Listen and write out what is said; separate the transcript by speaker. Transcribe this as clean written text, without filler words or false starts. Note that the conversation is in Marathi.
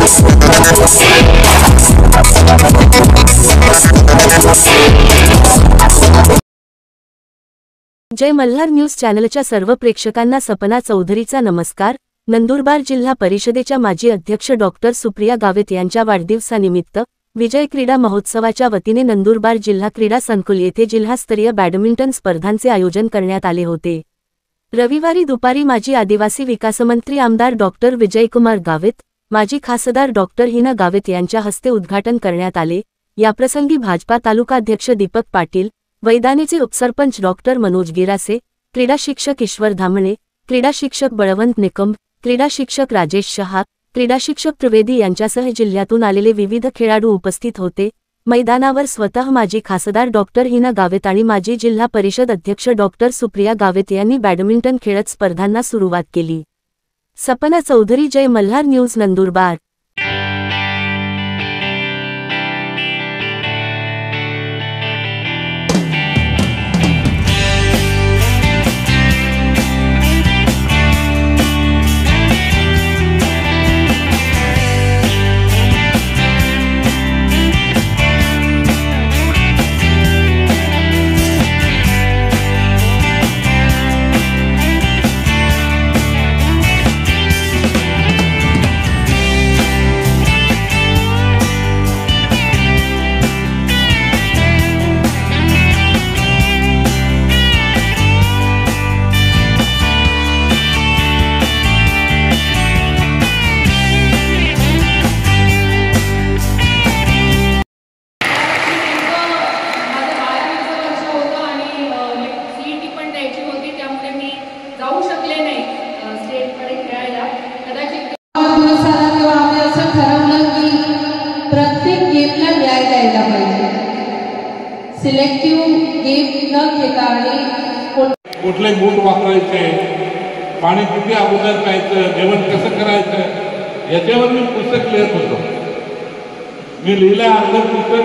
Speaker 1: जय मल्हार न्यूज चॅनलच्या सर्व प्रेक्षकांना सपना चौधरीचा नमस्कार। नंदुरबार जिल्हा परिषदेच्या माजी अध्यक्ष डॉक्टर सुप्रिया गावित यांच्या वाढदिवसानिमित्त विजय क्रीडा महोत्सवाच्या वतीने नंदुरबार जिल्हा क्रीडा संकुल येथे जिल्हास्तरीय बॅडमिंटन स्पर्धांचे आयोजन करण्यात आले होते। रविवारी दुपारी माजी आदिवासी विकासमंत्री आमदार डॉक्टर विजयकुमार गावित, माजी खासदार डॉक्टर हिना गावित यांच्या हस्ते उद्घाटन करण्यात आले। याप्रसंगी भाजपा तालुकाध्यक्ष दीपक पाटील, वैदानीचे उपसरपंच डॉक्टर मनोज गिरासे, क्रीडा शिक्षक ईश्वर धामणे, क्रीडा शिक्षक बळवंत निकम, क्रीडा शिक्षक राजेश शहा, क्रीडा शिक्षक त्रिवेदी यांच्यासह जिल्ह्यातून आलेले विविध खेळाडू उपस्थित होते। मैदानावर स्वतः माजी खासदार डॉक्टर हिना गावित आणि माजी जिल्हा परिषद अध्यक्ष डॉक्टर सुप्रिया गावित यांनी बॅडमिंटन खेळत स्पर्धांना सुरुवात केली। सपना चौधरी, जय मल्हार न्यूज, नंदुरबार।
Speaker 2: प्रत्येक गेमला न्याय द्यायला पाहिजे। सिलेक्टिव्ह गेम न घेता आणि
Speaker 3: कुठले बूट वापरायचे, पाणी किती अगोदर प्यायचं, जेवण कसं करायचं, याच्यावर मी पुस्तक लिहित होतो। मी लिहिलं अर्ध पुस्तक